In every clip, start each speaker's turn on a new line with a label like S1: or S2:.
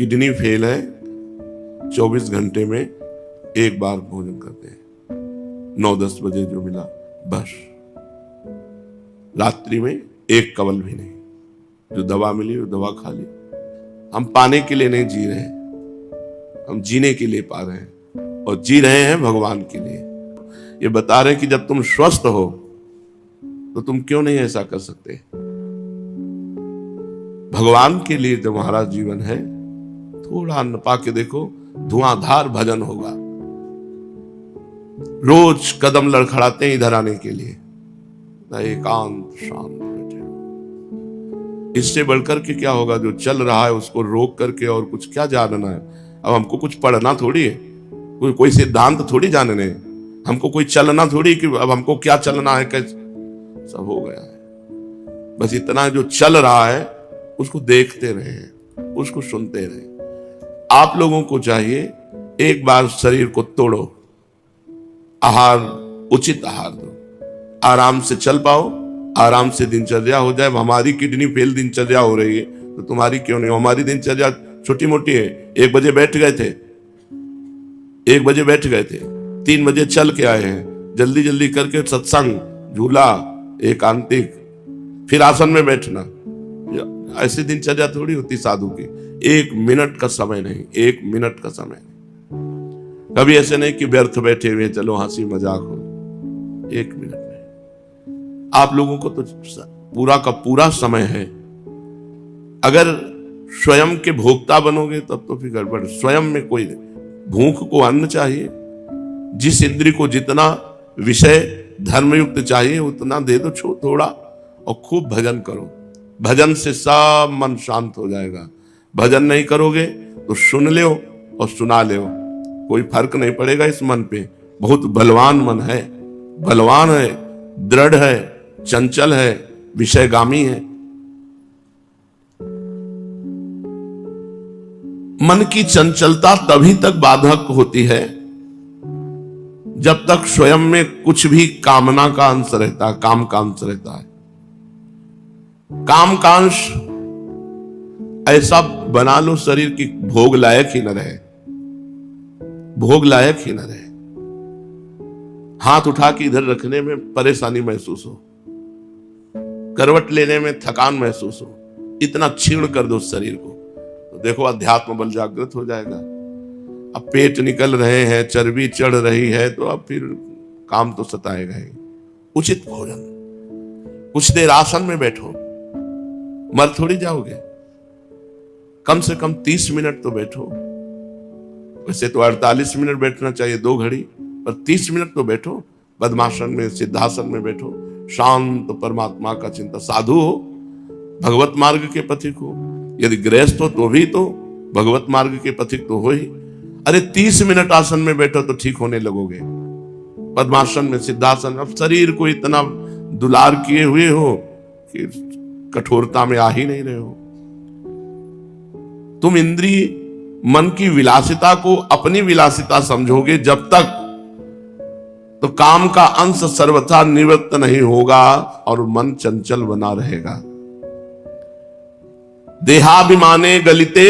S1: Kidney fail है, 24 घंटे में एक बार भोजन करते हैं, 9-10 बजे जो मिला बस, रात्रि में एक कवल भी नहीं, जो दवा मिली वो दवा खा ली। हम पाने के लिए नहीं जी रहे, हम जीने के लिए पा रहे हैं, और जी रहे हैं भगवान के लिए। ये बता रहे हैं कि जब तुम स्वस्थ हो तो तुम क्यों नहीं ऐसा कर सकते। भगवान के लिए तुम्हारा जीवन है, थोड़ा अन्न पा के देखो, धुआंधार भजन होगा। रोज कदम लड़खड़ाते हैं इधर आने के लिए, ना एकांत शांत बैठे हो। इससे बढ़कर के क्या होगा, जो चल रहा है उसको रोक करके और कुछ क्या जानना है। अब हमको कुछ पढ़ना थोड़ी है, कोई सिद्धांत थोड़ी जानने है, हमको कोई चलना थोड़ी कि अब हमको क्या चलना है, कैसे, सब हो गया है। बस इतना जो चल रहा है उसको देखते रहे, उसको सुनते रहे। आप लोगों को चाहिए एक बार शरीर को तोड़ो, आहार, उचित आहार दो, आराम से चल पाओ, आराम से दिनचर्या हो जाए। हमारी किडनी फेल दिनचर्या हो रही है तो तुम्हारी क्यों नहीं। हमारी दिनचर्या छोटी मोटी है, 1 बजे बैठ गए थे, 1 बजे बैठ गए थे, 3 बजे चल के आए हैं, जल्दी जल्दी करके सत्संग, झूला, एकांतिक, फिर आसन में बैठना। ऐसी दिनचर्या थोड़ी होती साधु की। 1 मिनट का समय नहीं, 1 मिनट का समय नहीं। कभी ऐसे नहीं कि व्यर्थ बैठे हुए चलो हंसी मजाक हो, 1 मिनट नहीं। आप लोगों को तो पूरा का पूरा समय है। अगर स्वयं के भोक्ता बनोगे तब तो फिर गड़बड़। स्वयं में कोई नहीं, भूख को अन्न चाहिए, जिस इंद्री को जितना विषय धर्मयुक्त चाहिए उतना दे दो थोड़ा, और खूब भजन करो। भजन से सब मन शांत हो जाएगा। भजन नहीं करोगे तो सुन ले और सुना ले, कोई फर्क नहीं पड़ेगा इस मन पे। बहुत बलवान मन है, बलवान है, दृढ़ है, चंचल है, विषयगामी है। मन की चंचलता तभी तक बाधक होती है जब तक स्वयं में कुछ भी कामना का अंश रहता है, काम का अंश रहता है। काम का अंश ऐसा बना लो शरीर की भोग लायक ही न रहे, भोग लायक ही न रहे। हाथ उठा के इधर रखने में परेशानी महसूस हो, करवट लेने में थकान महसूस हो, इतना क्षीण कर दो शरीर को, तो देखो अध्यात्म बल जागृत हो जाएगा। अब पेट निकल रहे हैं, चर्बी चढ़ रही है, तो अब फिर काम तो सताएगा ही। उचित भोजन, कुछ देर आसन में बैठो, मर थोड़ी जाओगे। कम से कम 30 मिनट तो बैठो। वैसे तो 48 मिनट बैठना चाहिए, 2 घड़ी, पर 30 मिनट तो बैठो। पद्मासन में, सिद्धासन में बैठो, शांत परमात्मा का चिंता। साधु हो, भगवत मार्ग के पथिक हो, यदि गृहस्थ हो तो भी तो भगवत मार्ग के पथिक तो हो ही। अरे 30 मिनट आसन में बैठो तो ठीक होने लगोगे। पद्मासन में, सिद्धासन, अब शरीर को इतना दुलार किए हुए हो कि कठोरता में आ ही नहीं रहे हो। तुम इंद्रिय मन की विलासिता को अपनी विलासिता समझोगे जब तक, तो काम का अंश सर्वथा निवृत्त नहीं होगा और मन चंचल बना रहेगा। देहाभिमाने गलिते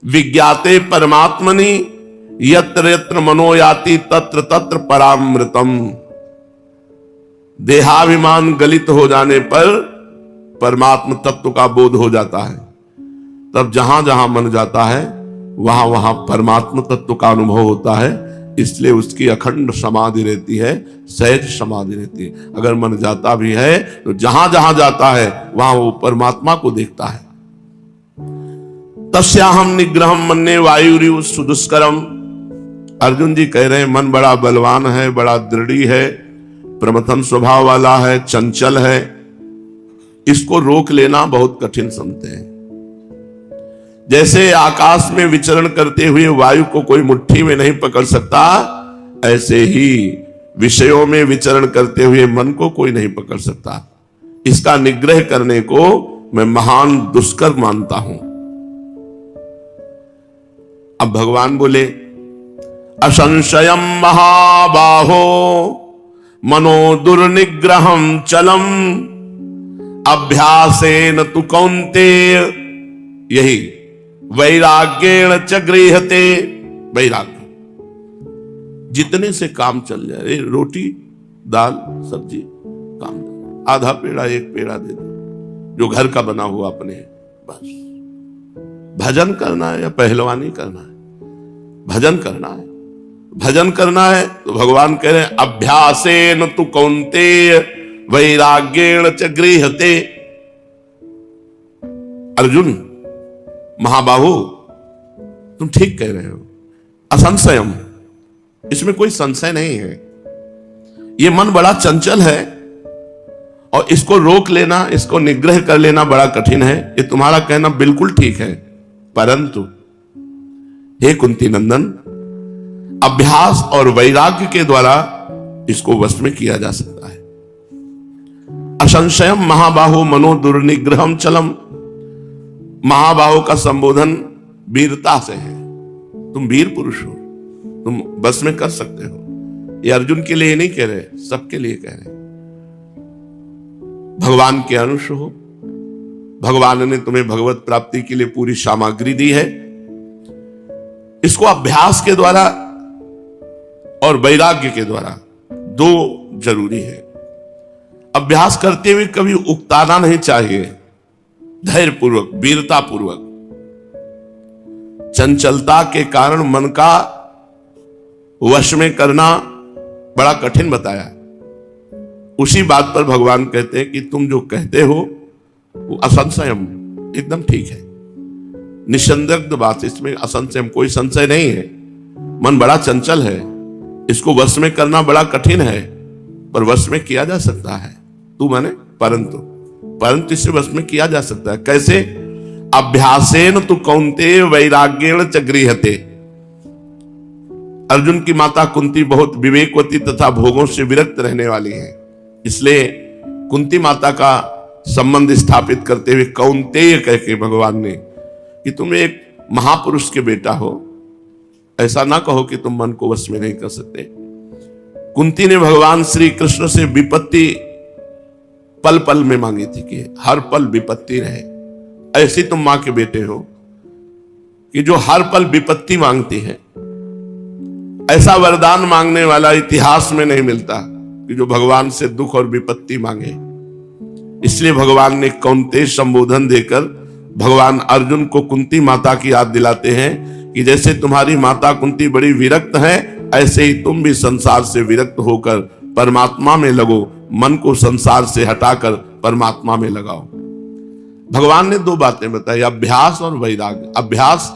S1: विज्ञाते परमात्मनि, यत्र यत्र मनो याति तत्र तत्र परामृतम। देहाभिमान गलित हो जाने पर परमात्म तत्व का बोध हो जाता है। तब जहां जहां मन जाता है वहां वहां परमात्म तत्व का अनुभव होता है। इसलिए उसकी अखंड समाधि रहती है, सहज समाधि रहती है। अगर मन जाता भी है तो जहां जहां जाता है वहां वो परमात्मा को देखता है। तस्याहम निग्रहम मन्ये वायुरिव सुदुष्करम। अर्जुन जी कह रहे हैं मन बड़ा बलवान है, बड़ा दृढ़ है, प्रमथन स्वभाव वाला है, चंचल है, इसको रोक लेना बहुत कठिन समझते हैं। जैसे आकाश में विचरण करते हुए वायु को कोई मुट्ठी में नहीं पकड़ सकता, ऐसे ही विषयों में विचरण करते हुए मन को कोई नहीं पकड़ सकता। इसका निग्रह करने को मैं महान दुष्कर मानता हूं। अब भगवान बोले, असंशयम महाबाहो मनो दुर्निग्रहम चलम अभ्यासेन तु कौन्तेय। यही वैराग्येण च गृह्यते। वैराग्य, जितने से काम चल जाए, रोटी दाल सब्जी काम, आधा पेड़ा एक पेड़ा दे दो जो घर का बना हुआ अपने, बस। भजन करना है या पहलवानी करना है? भजन करना है। भजन करना है तो भगवान कह रहे हैं अभ्यासेन तु कौन्तेय वैराग्येण च गृह्यते। अर्जुन महाबाहु, तुम ठीक कह रहे हो, असंशयम, इसमें कोई संशय नहीं है। ये मन बड़ा चंचल है और इसको रोक लेना, इसको निग्रह कर लेना बड़ा कठिन है। ये तुम्हारा कहना बिल्कुल ठीक है, परंतु हे कुंती नंदन, अभ्यास और वैराग्य के द्वारा इसको वश में किया जा सकता है। असंशयम महाबाहो मनो दुर्निग्रहम चलम। महाबाहो का संबोधन वीरता से है। तुम वीर पुरुष हो, तुम बस में कर सकते हो। ये अर्जुन के लिए नहीं कह रहे, सबके लिए कह रहे। भगवान के अंश हो, भगवान ने तुम्हें भगवत प्राप्ति के लिए पूरी सामग्री दी है। इसको अभ्यास के द्वारा और वैराग्य के द्वारा, दो जरूरी है। अभ्यास करते हुए कभी उकताना नहीं चाहिए, धैर्य पूर्वक, वीरता पूर्वक। चंचलता के कारण मन का वश में करना बड़ा कठिन बताया। उसी बात पर भगवान कहते हैं कि तुम जो कहते हो वो असंशयम, एकदम ठीक है, निसंदिग्ध बात, इसमें असंशयम, कोई संशय नहीं है। मन बड़ा चंचल है, इसको वश में करना बड़ा कठिन है, पर वश में किया जा सकता है। तू माने परंतु इसे वश में किया जा सकता है। कैसे? अभ्यासेन तु कौन्तेय वैराग्येण च गृह्यते। अर्जुन की माता कुंती बहुत विवेकवती तथा भोगों से विरक्त रहने वाली है, इसलिए कुंती माता का संबंध स्थापित करते हुए कौन्तेय कह के भगवान ने कि तुम एक महापुरुष के बेटा हो, ऐसा ना कहो कि तुम मन को वश में नहीं कर सकते। कुंती ने भगवान श्री कृष्ण से विपत्ति पल पल में मांगी थी कि हर पल विपत्ति रहे। ऐसी तुम मां के बेटे हो कि जो हर पल विपत्ति मांगती है। ऐसा वरदान मांगने वाला इतिहास में नहीं मिलता कि जो भगवान से दुख और विपत्ति मांगे। इसलिए भगवान ने कौन्तेय संबोधन देकर भगवान अर्जुन को कुंती माता की याद दिलाते हैं कि जैसे तुम्हारी माता कुंती बड़ी विरक्त है, ऐसे ही तुम भी संसार से विरक्त होकर परमात्मा में लगो। मन को संसार से हटाकर परमात्मा में लगाओ। भगवान ने दो बातें बताई, अभ्यास और वैराग्य। अभ्यास,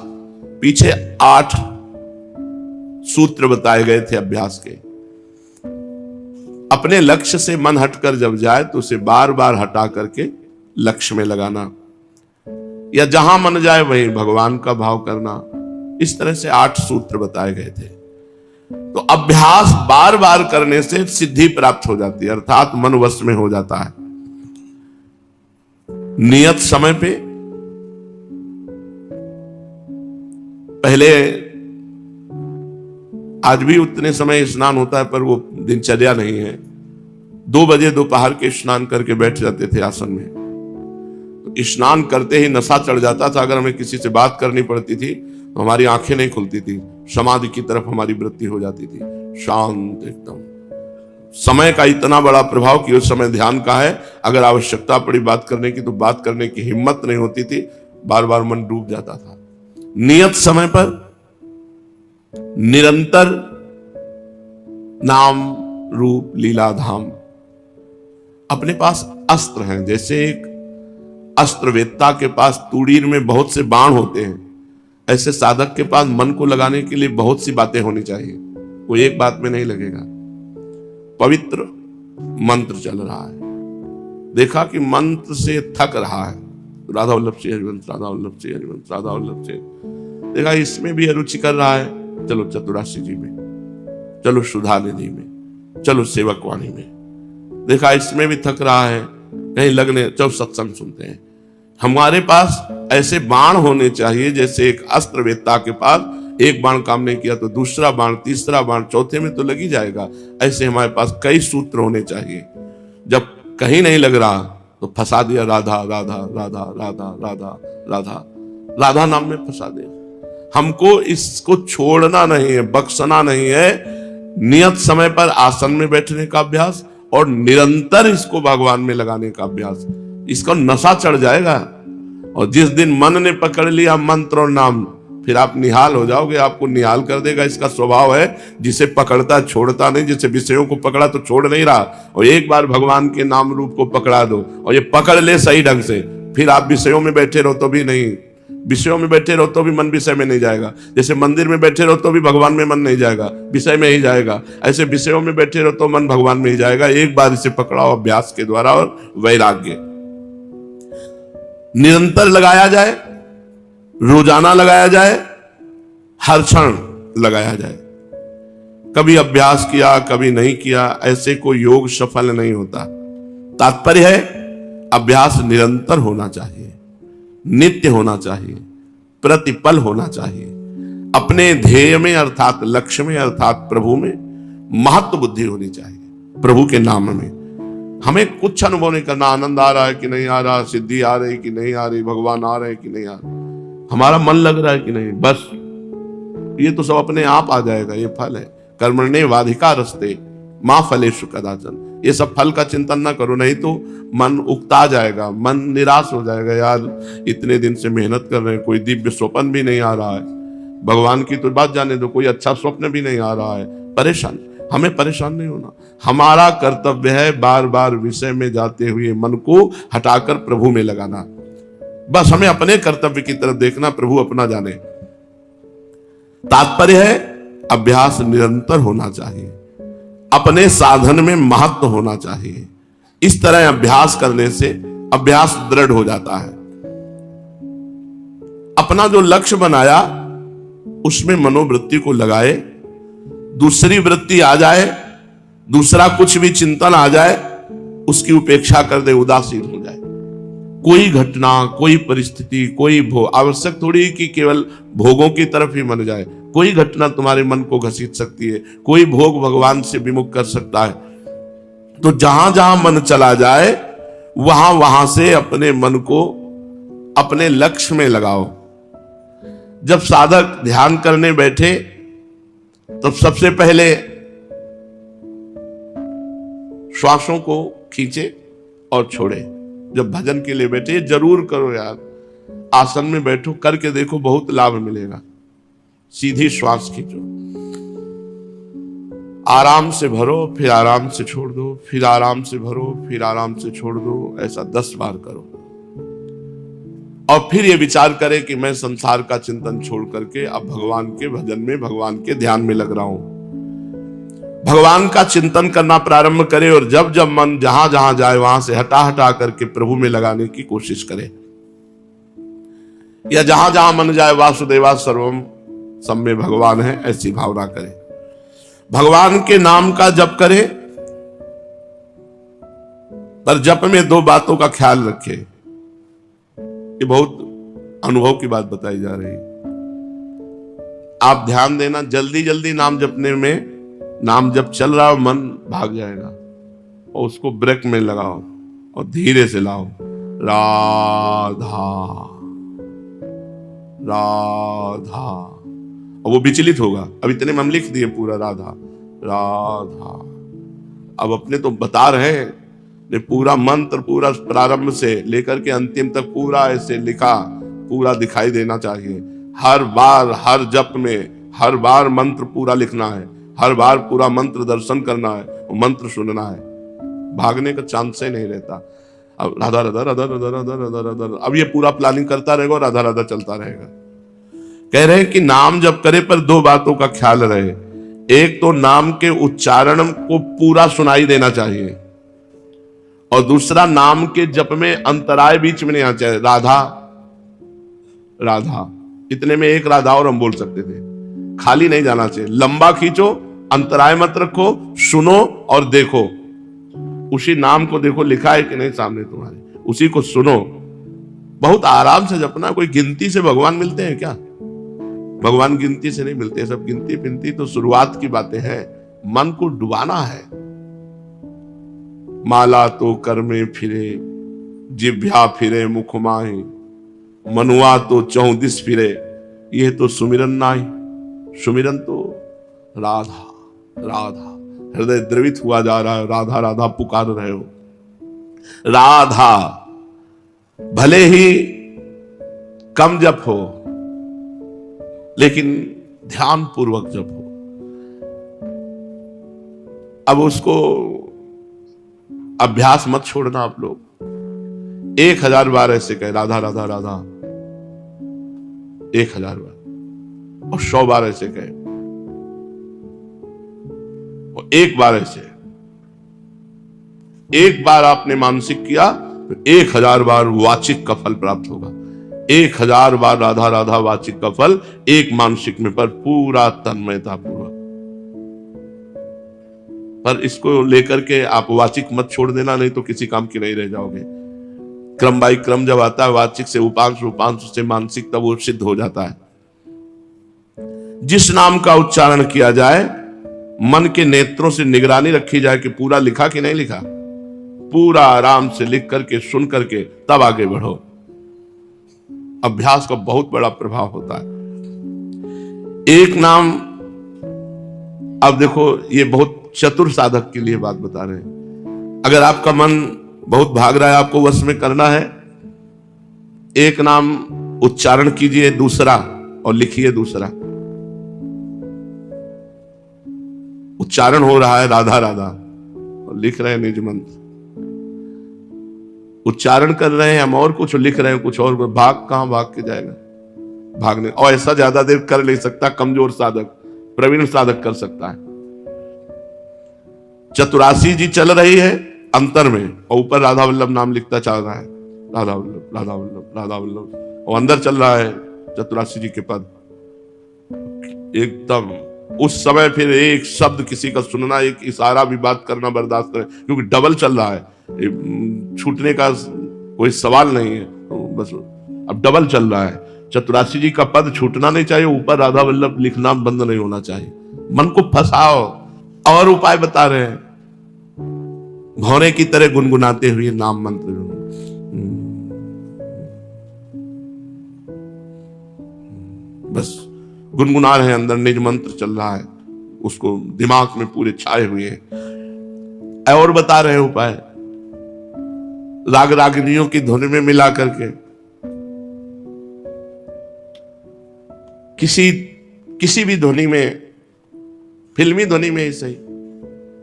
S1: पीछे 8 सूत्र बताए गए थे अभ्यास के। अपने लक्ष्य से मन हटकर जब जाए तो उसे बार बार हटा करके लक्ष्य में लगाना, या जहां मन जाए वहीं भगवान का भाव करना। इस तरह से 8 सूत्र बताए गए थे। तो अभ्यास बार बार करने से सिद्धि प्राप्त हो जाती है, अर्थात मन वश में हो जाता है। नियत समय पे, पहले आज भी उतने समय स्नान होता है पर वो दिनचर्या नहीं है। 2 बजे दोपहर के स्नान करके बैठ जाते थे आसन में। तो स्नान करते ही नशा चढ़ जाता था। अगर हमें किसी से बात करनी पड़ती थी तो हमारी आंखें नहीं खुलती थी, समाधि की तरफ हमारी वृत्ति हो जाती थी, शांत एकदम। समय का इतना बड़ा प्रभाव कि उस समय ध्यान का है। अगर आवश्यकता पड़ी बात करने की तो बात करने की हिम्मत नहीं होती थी, बार बार मन डूब जाता था। नियत समय पर निरंतर नाम रूप लीला धाम। अपने पास अस्त्र हैं, जैसे एक अस्त्रवेत्ता के पास तुड़ीर में बहुत से बाण होते हैं, ऐसे साधक के पास मन को लगाने के लिए बहुत सी बातें होनी चाहिए। वो एक बात में नहीं लगेगा। पवित्र मंत्र चल रहा है, देखा कि मंत्र से थक रहा है, राधा वल्लभ से हरिवंश, राधा वल्लभ से हरिवंश, राधा वल्लभ से, देखा इसमें भी अरुचि कर रहा है, चलो चतुराशी जी में, चलो सुधा निधि में, चलो सेवक वाणी में। देखा इसमें भी थक रहा है, कहीं लगने, चलो सत्संग सुनते हैं। हमारे पास ऐसे बाण होने चाहिए जैसे एक अस्त्रवेत्ता के पास एक बाण काम नहीं किया तो दूसरा बाण, तीसरा बाण, चौथे में तो लग ही जाएगा। ऐसे हमारे पास कई सूत्र होने चाहिए। जब कहीं नहीं लग रहा तो फंसा दिया राधा राधा राधा राधा राधा राधा, राधा नाम में फंसा दे। हमको इसको छोड़ना नहीं है, बख्शना नहीं है। नियत समय पर आसन में बैठने का अभ्यास और निरंतर इसको भगवान में लगाने का अभ्यास। इसका नशा चढ़ जाएगा और जिस दिन मन ने पकड़ लिया मंत्र और नाम, फिर आप निहाल हो जाओगे, आपको निहाल कर देगा। इसका स्वभाव है जिसे पकड़ता छोड़ता नहीं, जिसे विषयों को पकड़ा तो छोड़ नहीं रहा, और एक बार भगवान के नाम रूप को पकड़ा दो और ये पकड़ ले सही ढंग से, फिर आप विषयों में बैठे रहो तो भी नहीं, विषयों में बैठे रहो तो भी मन विषय में नहीं जाएगा। जैसे मंदिर में बैठे रहो तो भी भगवान में मन नहीं जाएगा, विषय में ही जाएगा। ऐसे विषयों में बैठे रहो तो मन भगवान में ही जाएगा। एक बार इसे पकड़ाओ अभ्यास के द्वारा और वैराग्य निरंतर लगाया जाए, रोजाना लगाया जाए, हर क्षण लगाया जाए। कभी अभ्यास किया कभी नहीं किया, ऐसे कोई योग सफल नहीं होता। तात्पर्य है अभ्यास निरंतर होना चाहिए, नित्य होना चाहिए, प्रतिपल होना चाहिए। अपने ध्येय में अर्थात लक्ष्य में अर्थात प्रभु में महत्व बुद्धि होनी चाहिए। प्रभु के नाम में हमें कुछ अनुभव नहीं करना, आनंद आ रहा है कि नहीं आ रहा, सिद्धि आ रही कि नहीं आ रही, भगवान आ रहे कि नहीं आ रहे, हमारा मन लग रहा है कि नहीं, बस ये तो सब अपने आप आ जाएगा। ये फल है, कर्मण्येवाधिका रस्ते मां फलेषु कदाचन। ये सब फल का चिंतन ना करो, नहीं तो मन उकता जाएगा, मन निराश हो जाएगा। यार इतने दिन से मेहनत कर रहे हैं, कोई दिव्य स्वप्न भी नहीं आ रहा है, भगवान की तो बात जाने दो, कोई अच्छा स्वप्न भी नहीं आ रहा है, परेशान। हमें परेशान नहीं होना। हमारा कर्तव्य है बार बार विषय में जाते हुए मन को हटाकर प्रभु में लगाना। बस हमें अपने कर्तव्य की तरफ देखना, प्रभु अपना जाने। तात्पर्य है अभ्यास निरंतर होना चाहिए, अपने साधन में महत्व होना चाहिए। इस तरह अभ्यास करने से अभ्यास दृढ़ हो जाता है। अपना जो लक्ष्य बनाया उसमें मनोवृत्ति को लगाए, दूसरी वृत्ति आ जाए, दूसरा कुछ भी चिंतन आ जाए, उसकी उपेक्षा कर दे, उदासीन हो जाए। कोई घटना, कोई परिस्थिति, कोई भोग, आवश्यक थोड़ी कि केवल भोगों की तरफ ही मन जाए। कोई घटना तुम्हारे मन को घसीट सकती है, कोई भोग भगवान से विमुख कर सकता है। तो जहां जहां मन चला जाए वहां वहां से अपने मन को अपने लक्ष्य में लगाओ। जब साधक ध्यान करने बैठे तब सबसे पहले श्वासों को खींचे और छोड़े। जब भजन के लिए बैठे, जरूर करो यार, आसन में बैठो, करके देखो, बहुत लाभ मिलेगा। सीधी श्वास खींचो, आराम से भरो, फिर आराम से छोड़ दो, फिर आराम से भरो, फिर आराम से छोड़ दो। ऐसा 10 बार करो और फिर ये विचार करें कि मैं संसार का चिंतन छोड़ करके अब भगवान के भजन में, भगवान के ध्यान में लग रहा हूं। भगवान का चिंतन करना प्रारंभ करे और जब जब मन जहां जहां जाए वहां से हटा हटा करके प्रभु में लगाने की कोशिश करे। या जहां जहां मन जाए वासुदेवा सर्वम, सब में भगवान है, ऐसी भावना करे। भगवान के नाम का जप करे, पर जप में 2 बातों का ख्याल रखे। ये बहुत अनुभव की बात बताई जा रही है। आप ध्यान देना, जल्दी जल्दी नाम जपने में, नाम जब चल रहा हो मन भाग जाएगा, और उसको ब्रेक में लगाओ और धीरे से लाओ। राधा राधा, और वो विचलित होगा। अब इतने में हम लिख दिए पूरा राधा राधा। अब अपने तो बता रहे हैं, ने पूरा मंत्र पूरा प्रारंभ से लेकर के अंतिम तक पूरा ऐसे लिखा, पूरा दिखाई देना चाहिए। हर बार हर जप में हर बार मंत्र पूरा लिखना है, हर बार पूरा मंत्र दर्शन करना है, मंत्र सुनना है, भागने का चांस ही नहीं रहता। अब राधा राधा राधा राधा राधा राधा राधा, अब ये पूरा प्लानिंग करता रहेगा, राधा राधा चलता रहेगा। कह रहे हैं कि नाम जप करे पर 2 बातों का ख्याल रहे। एक तो नाम के उच्चारण को पूरा सुनाई देना चाहिए, और दूसरा नाम के जप में अंतराय बीच में नहीं आना चाहिए। राधा राधा, इतने में एक राधा और हम बोल सकते थे, खाली नहीं जाना चाहिए। लंबा खींचो, अंतराय मत रखो, सुनो और देखो। उसी नाम को देखो, लिखा है कि नहीं सामने तुम्हारे, उसी को सुनो। बहुत आराम से जपना। कोई गिनती से भगवान मिलते हैं क्या? भगवान गिनती से नहीं मिलते। सब गिनती पिनती तो शुरुआत की बातें हैं। मन को डुबाना है। माला तो कर में फिरे, जिभ्या फिरे मुख माही, मनुआ तो 34 फिरे, ये तो सुमिरन नाई। सुमिरन तो राधा राधा, हृदय द्रवित हुआ जा रहा है, राधा राधा पुकार रहे हो। राधा भले ही कम जप हो, लेकिन ध्यान पूर्वक जप हो। अब उसको अभ्यास मत छोड़ना आप लोग। 1000 बार ऐसे कहे राधा राधा राधा, 1000 बार, और 100 बार ऐसे कहे, और 1 बार ऐसे। 1 बार आपने मानसिक किया तो 1000 बार वाचिक का फल प्राप्त होगा। 1000 बार राधा राधा वाचिक का फल एक मानसिक में, पर पूरा तन्मयता पूर्वक। पर इसको लेकर के आप वाचिक मत छोड़ देना, नहीं तो किसी काम की नहीं रह जाओगे। क्रम बाई क्रम जब आता है, वाचिक से उपांश, उपांश से मानसिक, तब वो सिद्ध हो जाता है। जिस नाम का उच्चारण किया जाए, मन के नेत्रों से निगरानी रखी जाए कि पूरा लिखा कि नहीं लिखा। पूरा आराम से लिख करके, सुन करके, तब आगे बढ़ो। अभ्यास का बहुत बड़ा प्रभाव होता है। एक नाम, अब देखो, ये बहुत चतुर साधक के लिए बात बता रहे हैं। अगर आपका मन बहुत भाग रहा है, आपको वश में करना है, एक नाम उच्चारण कीजिए दूसरा, और लिखिए दूसरा। उच्चारण हो रहा है राधा राधा, और लिख रहे हैं निज मंत्र। उच्चारण कर रहे हैं हम और कुछ, लिख रहे हैं कुछ और। भाग कहां भाग के जाएगा, भागने। और ऐसा ज्यादा देर कर नहीं सकता कमजोर साधक, प्रवीण साधक कर सकता है। चतुरासी जी चल रही है अंतर में, और ऊपर राधा वल्लभ नाम लिखता चल रहा है, राधा वल्लभ राधा वल्लभ राधा वल्लभ, और अंदर चल रहा है चतुरासी जी के पद एकदम। उस समय फिर एक शब्द किसी का सुनना, एक इशारा भी बात करना बर्दाश्त करें, क्योंकि डबल चल रहा है, छूटने का कोई सवाल नहीं है। तो बस अब डबल चल रहा है। चतुरासी जी का पद छूटना नहीं चाहिए, ऊपर राधा वल्लभ लिखना बंद नहीं होना चाहिए। मन को फंसाओ, और उपाय बता रहे हैं। भौरे की तरह गुनगुनाते हुए नाम मंत्र, बस गुनगुना रहे हैं, अंदर निज मंत्र चल रहा है, उसको दिमाग में पूरे छाए हुए हैं। और बता रहे हैं उपाय, राग रागिनियों की धुन में मिला करके, किसी भी ध्वनि में, फिल्मी ध्वनि में ही सही,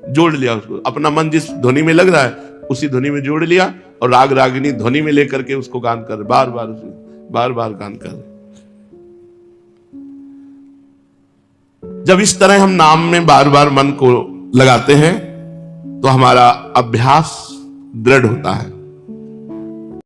S1: जोड़ लिया उसको। अपना मन जिस ध्वनि में लग रहा है उसी ध्वनि में जोड़ लिया, और राग रागिनी ध्वनि में लेकर के उसको गान कर, बार बार गान कर। जब इस तरह हम नाम में बार बार मन को लगाते हैं, तो हमारा अभ्यास दृढ़ होता है।